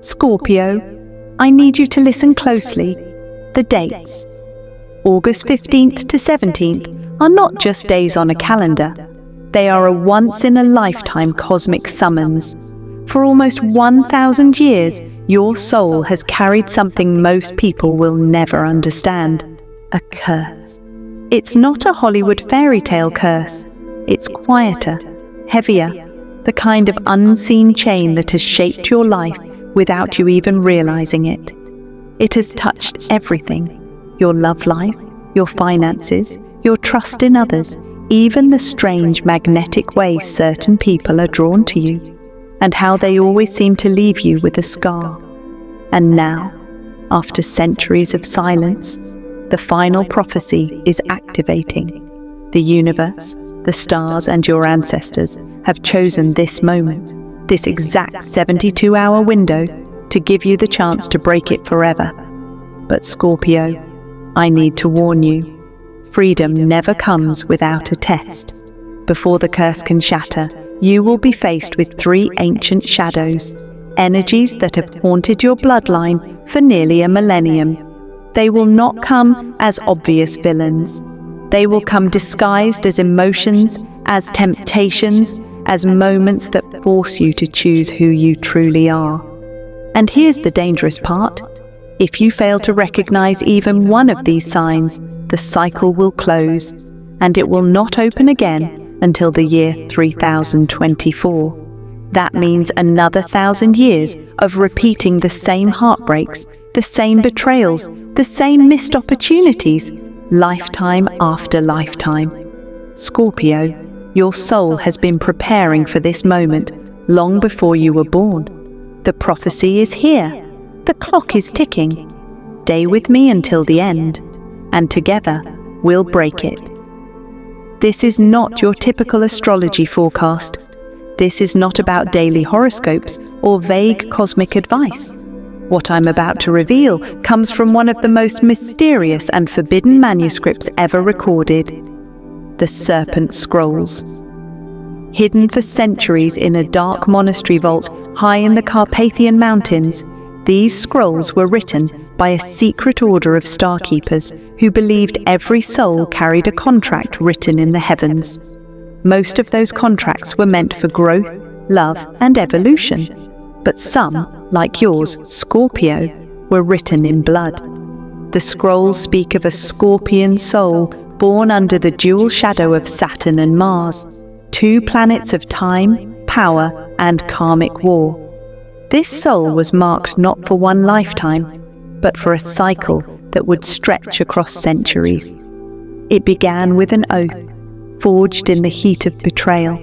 Scorpio, I need you to listen closely. The dates, August 15th to 17th, are not just days on a calendar. They are a once-in-a-lifetime cosmic summons. For almost 1,000 years, your soul has carried something most people will never understand: a curse. It's not a Hollywood fairy tale curse. It's quieter, heavier, the kind of unseen chain that has shaped your life without you even realizing it. It has touched everything: your love life, your finances, your trust in others, even the strange magnetic way certain people are drawn to you, and how they always seem to leave you with a scar. And now, after centuries of silence, the final prophecy is activating. The universe, the stars, and your ancestors have chosen this moment, this exact 72-hour window, to give you the chance to break it forever. But Scorpio, I need to warn you, freedom never comes without a test. Before the curse can shatter, you will be faced with 3 ancient shadows, energies that have haunted your bloodline for nearly a millennium. They will not come as obvious villains. They will come disguised as emotions, as temptations, as moments that force you to choose who you truly are. And here's the dangerous part. If you fail to recognize even one of these signs, the cycle will close, and it will not open again until the year 3024. That means another 1,000 years of repeating the same heartbreaks, the same betrayals, the same missed opportunities, lifetime after lifetime. Scorpio, your soul has been preparing for this moment long before you were born. The prophecy is here. The clock is ticking. Stay with me until the end, and together we'll break it. This is not your typical astrology forecast. This is not about daily horoscopes or vague cosmic advice. What I'm about to reveal comes from one of the most mysterious and forbidden manuscripts ever recorded, the Serpent Scrolls. Hidden for centuries in a dark monastery vault high in the Carpathian Mountains, these scrolls were written by a secret order of starkeepers who believed every soul carried a contract written in the heavens. Most of those contracts were meant for growth, love, and evolution. But some, like yours, Scorpio, were written in blood. The scrolls speak of a scorpion soul born under the dual shadow of Saturn and Mars, 2 planets of time, power, and karmic war. This soul was marked not for one lifetime, but for a cycle that would stretch across centuries. It began with an oath, forged in the heat of betrayal,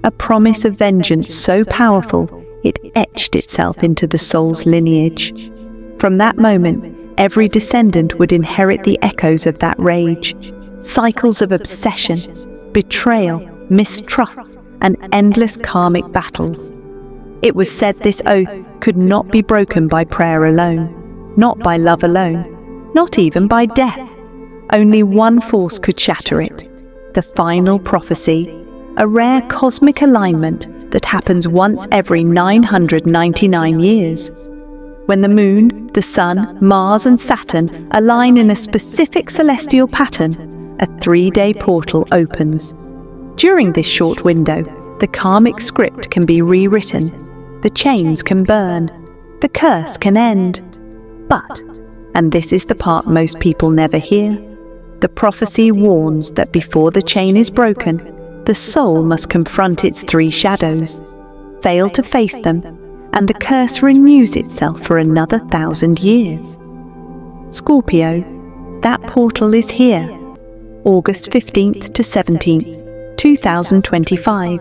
a promise of vengeance so powerful it etched itself into the soul's lineage. From that moment, every descendant would inherit the echoes of that rage, cycles of obsession, betrayal, mistrust, and endless karmic battles. It was said this oath could not be broken by prayer alone, not by love alone, not even by death. Only one force could shatter it: the final prophecy, a rare cosmic alignment that happens once every 999 years. When the moon, the sun, Mars, and Saturn align in a specific celestial pattern, a 3-day portal opens. During this short window, the karmic script can be rewritten, the chains can burn, the curse can end. But, and this is the part most people never hear, the prophecy warns that before the chain is broken, the soul must confront its 3 shadows, fail to face them, and the curse renews itself for another 1,000 years. Scorpio, that portal is here, August 15th to 17th, 2025.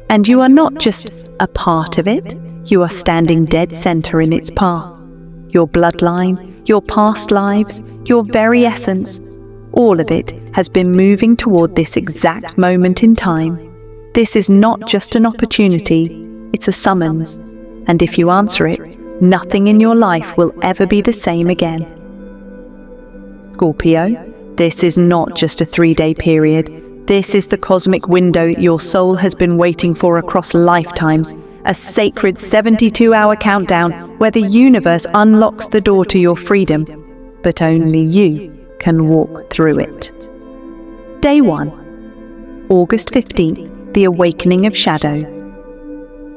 And you are not just a part of it, you are standing dead center in its path. Your bloodline, your past lives, your very essence, all of it has been moving toward this exact moment in time. This is not just an opportunity, it's a summons. And if you answer it, nothing in your life will ever be the same again. Scorpio, this is not just a 3-day period. This is the cosmic window your soul has been waiting for across lifetimes, a sacred 72-hour countdown where the universe unlocks the door to your freedom, but only you can walk through it. Day 1. August 15th, the awakening of shadows.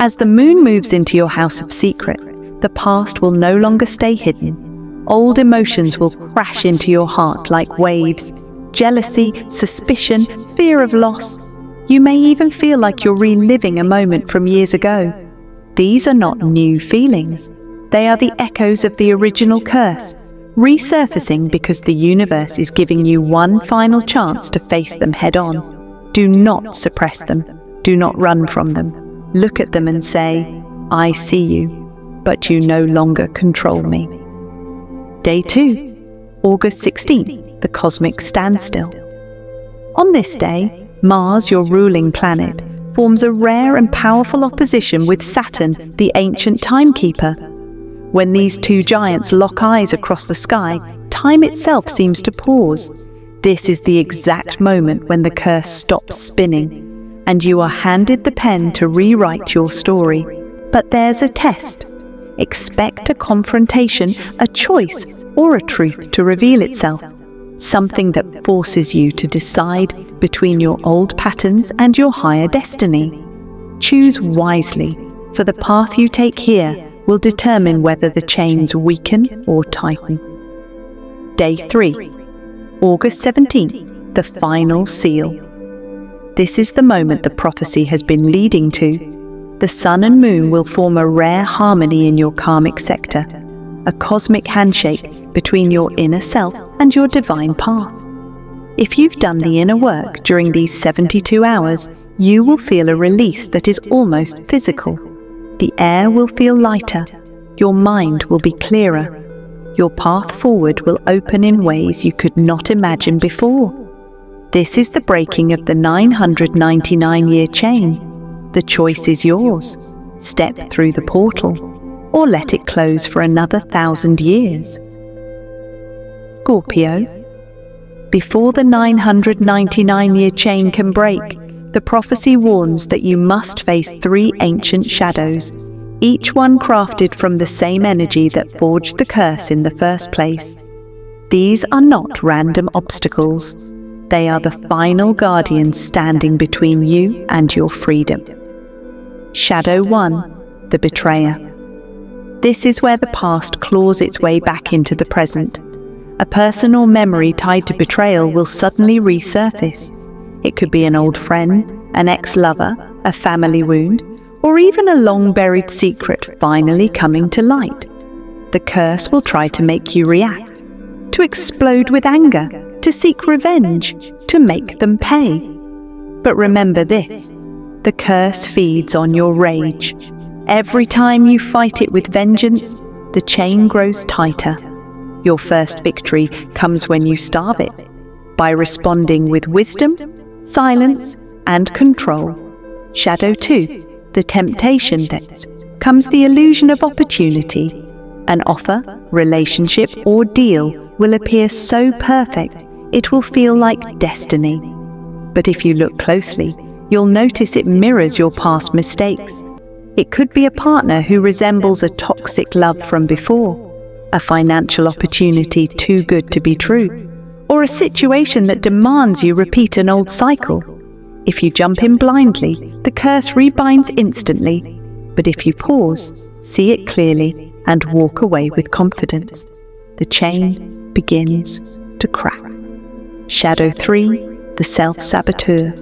As the moon moves into your house of secret, the past will no longer stay hidden. Old emotions will crash into your heart like waves. Jealousy, suspicion, fear of loss. You may even feel like you're reliving a moment from years ago. These are not new feelings. They are the echoes of the original curse, resurfacing because the universe is giving you one final chance to face them head on. Do not suppress them. Do not run from them. Look at them and say, I see you, but you no longer control me. Day 2, August 16th. The cosmic standstill. On this day, Mars, your ruling planet, forms a rare and powerful opposition with Saturn, the ancient timekeeper. When these two giants lock eyes across the sky, time itself seems to pause. This is the exact moment when the curse stops spinning, and you are handed the pen to rewrite your story. But there's a test. Expect a confrontation, a choice, or a truth to reveal itself. Something that forces you to decide between your old patterns and your higher destiny. Choose wisely, for the path you take here will determine whether the chains weaken or tighten. Day 3, August 17th, the final seal. This is the moment the prophecy has been leading to. The sun and moon will form a rare harmony in your karmic sector, a cosmic handshake between your inner self and your divine path. If you've done the inner work during these 72 hours, you will feel a release that is almost physical. The air will feel lighter, your mind will be clearer, your path forward will open in ways you could not imagine before. This is the breaking of the 999-year chain. The choice is yours. Step through the portal, or let it close for another 1,000 years. Scorpio. Before the 999-year chain can break, the prophecy warns that you must face 3 ancient shadows, each one crafted from the same energy that forged the curse in the first place. These are not random obstacles. They are the final guardians standing between you and your freedom. Shadow 1, the betrayer. This is where the past claws its way back into the present. A person or memory tied to betrayal will suddenly resurface. It could be an old friend, an ex-lover, a family wound, or even a long-buried secret finally coming to light. The curse will try to make you react, to explode with anger, to seek revenge, to make them pay. But remember this, the curse feeds on your rage. Every time you fight it with vengeance, the chain grows tighter. Your first victory comes when you starve it, by responding with wisdom, silence, and control. Shadow 2, the temptation next, comes the illusion of opportunity. An offer, relationship, or deal will appear so perfect it will feel like destiny. But if you look closely, you'll notice it mirrors your past mistakes. It could be a partner who resembles a toxic love from before, a financial opportunity too good to be true, or a situation that demands you repeat an old cycle. If you jump in blindly, the curse rebinds instantly. But if you pause, see it clearly, and walk away with confidence, the chain begins to crack. Shadow 3, the self-saboteur.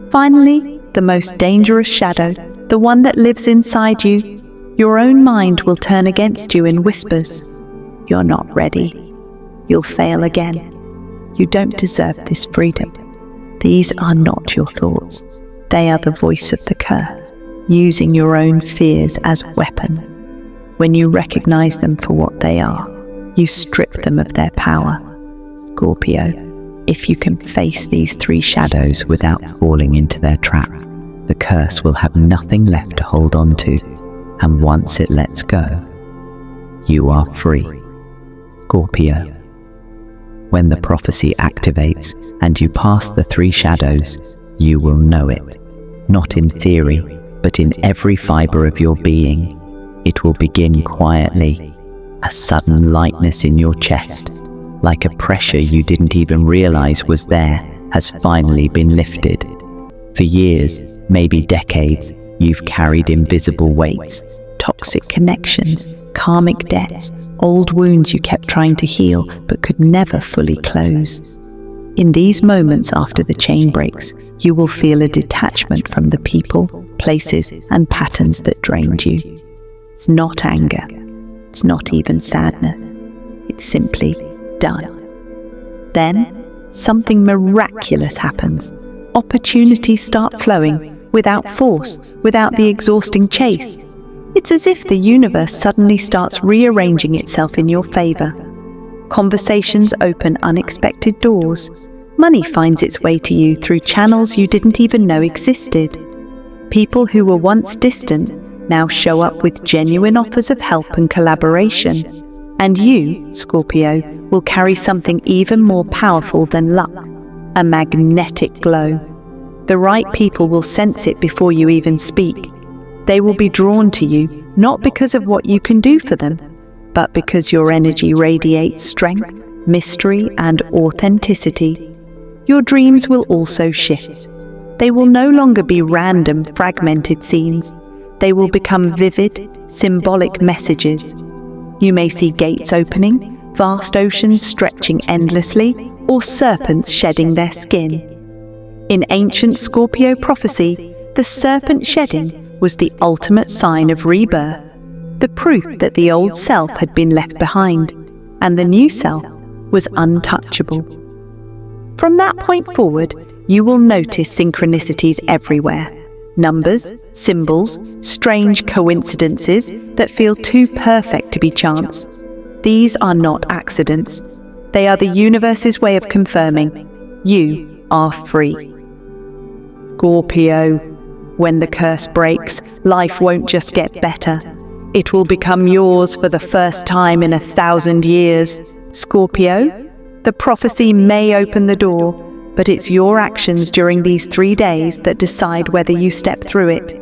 Finally, the most dangerous shadow, the one that lives inside you. Your own mind will turn against you in whispers. You're not ready. You'll fail again. You don't deserve this freedom. These are not your thoughts. They are the voice of the curse, using your own fears as weapons. When you recognize them for what they are, you strip them of their power. Scorpio, if you can face these 3 shadows without falling into their trap, the curse will have nothing left to hold on to, and once it lets go, you are free. Scorpio. When the prophecy activates and you pass the 3 shadows, you will know it. Not in theory, but in every fiber of your being. It will begin quietly, a sudden lightness in your chest, like a pressure you didn't even realize was there, has finally been lifted. For years, maybe decades, you've carried invisible weights, toxic connections, karmic debts, old wounds you kept trying to heal but could never fully close. In these moments after the chain breaks, you will feel a detachment from the people, places, and patterns that drained you. It's not anger. It's not even sadness. It's simply done. Then, something miraculous happens. Opportunities start flowing, without force, without the exhausting chase. It's as if the universe suddenly starts rearranging itself in your favor. Conversations open unexpected doors. Money finds its way to you through channels you didn't even know existed. People who were once distant now show up with genuine offers of help and collaboration. And you, Scorpio, will carry something even more powerful than luck, a magnetic glow. The right people will sense it before you even speak. They will be drawn to you, not because of what you can do for them, but because your energy radiates strength, mystery, and authenticity. Your dreams will also shift. They will no longer be random, fragmented scenes. They will become vivid, symbolic messages. You may see gates opening, vast oceans stretching endlessly, or serpents shedding their skin. In ancient Scorpio prophecy, the serpent shedding was the ultimate sign of rebirth, the proof that the old self had been left behind, and the new self was untouchable. From that point forward, you will notice synchronicities everywhere. Numbers, symbols, strange coincidences that feel too perfect to be chance. These are not accidents. They are the universe's way of confirming you are free. Scorpio, when the curse breaks, life won't just get better. It will become yours for the first time in 1,000 years. Scorpio, the prophecy may open the door, but it's your actions during these 3 days that decide whether you step through it.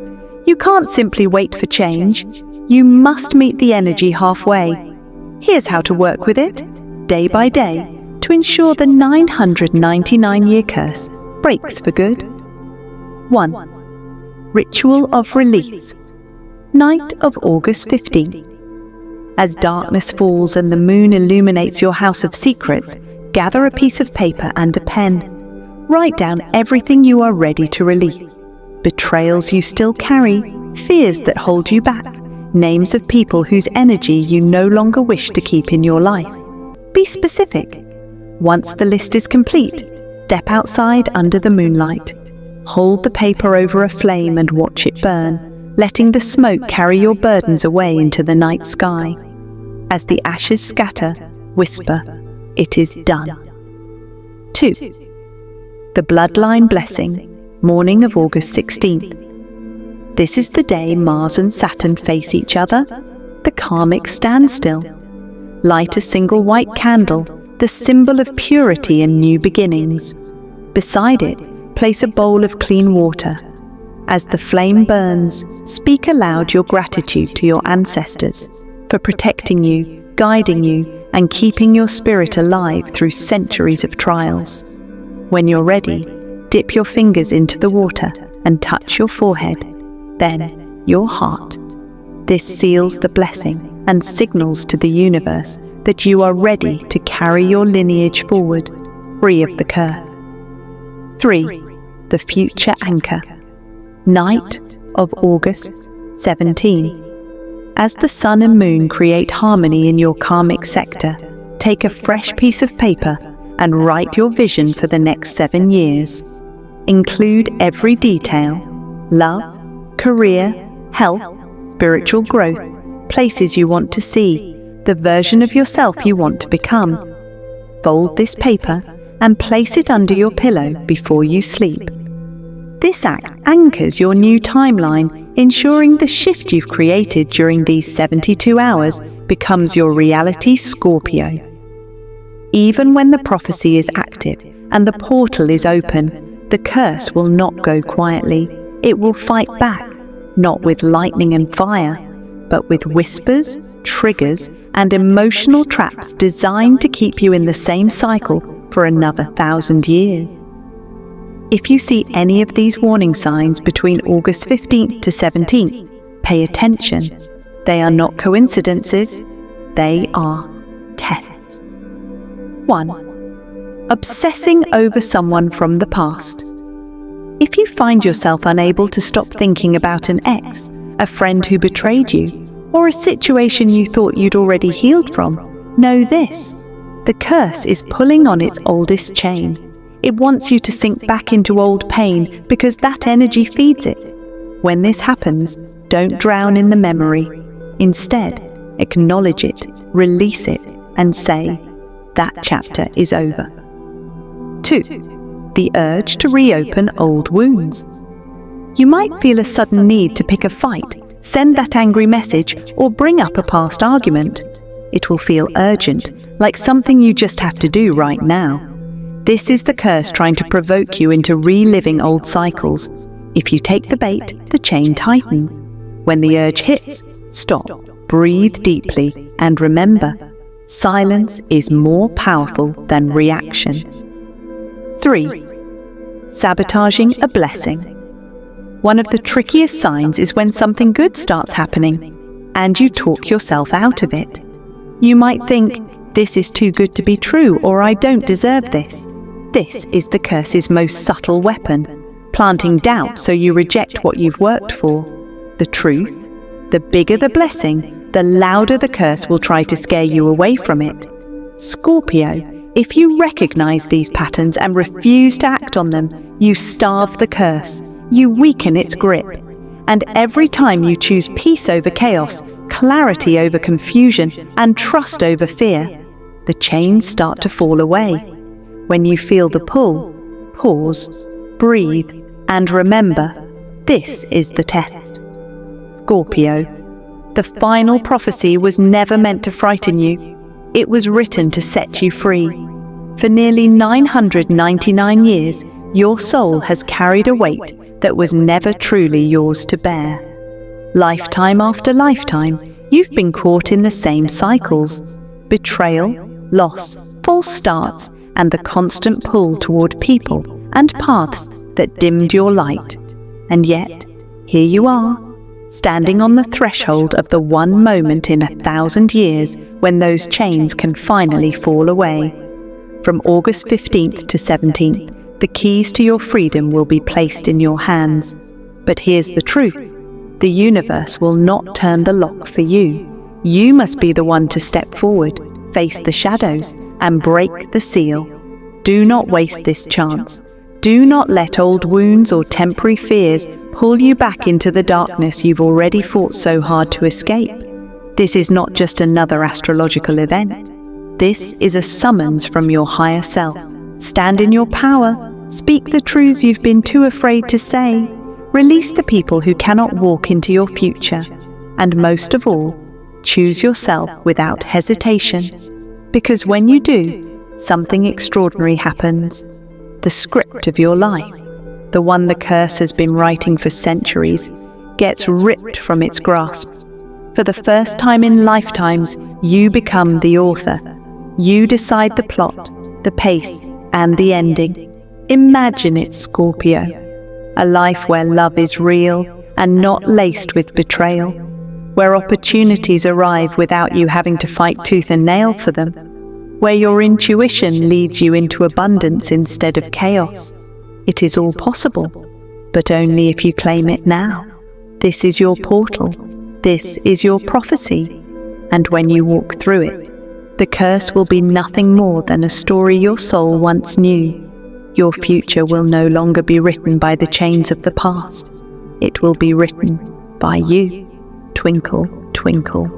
You can't simply wait for change. You must meet the energy halfway. Here's how to work with it, day by day, to ensure the 999-year curse breaks for good. 1. Ritual of Release. Night of August 15th. As darkness falls and the moon illuminates your house of secrets, gather a piece of paper and a pen. Write down everything you are ready to release. Betrayals you still carry, fears that hold you back, names of people whose energy you no longer wish to keep in your life. Be specific. Once the list is complete, step outside under the moonlight. Hold the paper over a flame and watch it burn, letting the smoke carry your burdens away into the night sky. As the ashes scatter, whisper, "It is done." 2. The Bloodline Blessing, morning of August 16th. This is the day Mars and Saturn face each other, the karmic standstill. Light a single white candle, the symbol of purity and new beginnings. Beside it, place a bowl of clean water. As the flame burns, speak aloud your gratitude to your ancestors for protecting you, guiding you, and keeping your spirit alive through centuries of trials. When you're ready, dip your fingers into the water and touch your forehead, then your heart. This seals the blessing and signals to the universe that you are ready to carry your lineage forward, free of the curse. 3. The Future Anchor. Night of August 17th. As the sun and moon create harmony in your karmic sector, take a fresh piece of paper and write your vision for the next 7 years. Include every detail: love, career, health, spiritual growth, places you want to see, the version of yourself you want to become. Fold this paper and place it under your pillow before you sleep. This act anchors your new timeline, ensuring the shift you've created during these 72 hours becomes your reality, Scorpio. Even when the prophecy is active and the portal is open, the curse will not go quietly. It will fight back, not with lightning and fire, but with whispers, triggers, and emotional traps designed to keep you in the same cycle for another 1,000 years. If you see any of these warning signs between August 15th to 17th, pay attention. They are not coincidences, they are tests. 1. Obsessing over someone from the past. If you find yourself unable to stop thinking about an ex, a friend who betrayed you, or a situation you thought you'd already healed from, know this: the curse is pulling on its oldest chain. It wants you to sink back into old pain because that energy feeds it. When this happens, don't drown in the memory. Instead, acknowledge it, release it, and say, that chapter is over. 2. The urge to reopen old wounds. You might feel a sudden need to pick a fight, send that angry message, or bring up a past argument. It will feel urgent, like something you just have to do right now. This is the curse trying to provoke you into reliving old cycles. If you take the bait, the chain tightens. When the urge hits, stop, breathe deeply, and remember, silence is more powerful than reaction. 3. Sabotaging a blessing. One of the trickiest signs is when something good starts happening, and you talk yourself out of it. You might think, this is too good to be true, or I don't deserve this. This is the curse's most subtle weapon, planting doubt so you reject what you've worked for. The truth: the bigger the blessing, the louder the curse will try to scare you away from it. Scorpio, if you recognize these patterns and refuse to act on them, you starve the curse, you weaken its grip. And every time you choose peace over chaos, clarity over confusion, and trust over fear, the chains start to fall away. When you feel the pull, pause, breathe, and remember, this is the test. Scorpio, the final prophecy was never meant to frighten you. It was written to set you free. For nearly 999 years, your soul has carried a weight that was never truly yours to bear. Lifetime after lifetime, you've been caught in the same cycles: betrayal, loss, false starts, and the constant pull toward people and paths that dimmed your light. And yet, here you are, standing on the threshold of the one moment in 1,000 years when those chains can finally fall away. From August 15th to 17th, the keys to your freedom will be placed in your hands. But here's the truth: the universe will not turn the lock for you. You must be the one to step forward, face the shadows, and break the seal. Do not waste this chance. Do not let old wounds or temporary fears pull you back into the darkness you've already fought so hard to escape. This is not just another astrological event. This is a summons from your higher self. Stand in your power. Speak the truths you've been too afraid to say. Release the people who cannot walk into your future. And most of all, choose yourself without hesitation. Because when you do, something extraordinary happens. The script of your life, the one the curse has been writing for centuries, gets ripped from its grasp. For the first time in lifetimes, you become the author. You decide the plot, the pace, and the ending. Imagine it, Scorpio. A life where love is real and not laced with betrayal, where opportunities arrive without you having to fight tooth and nail for them, where your intuition leads you into abundance instead of chaos. It is all possible, but only if you claim it now. This is your portal. This is your prophecy. And when you walk through it, the curse will be nothing more than a story your soul once knew. Your future will no longer be written by the chains of the past. It will be written by you. Twinkle, twinkle,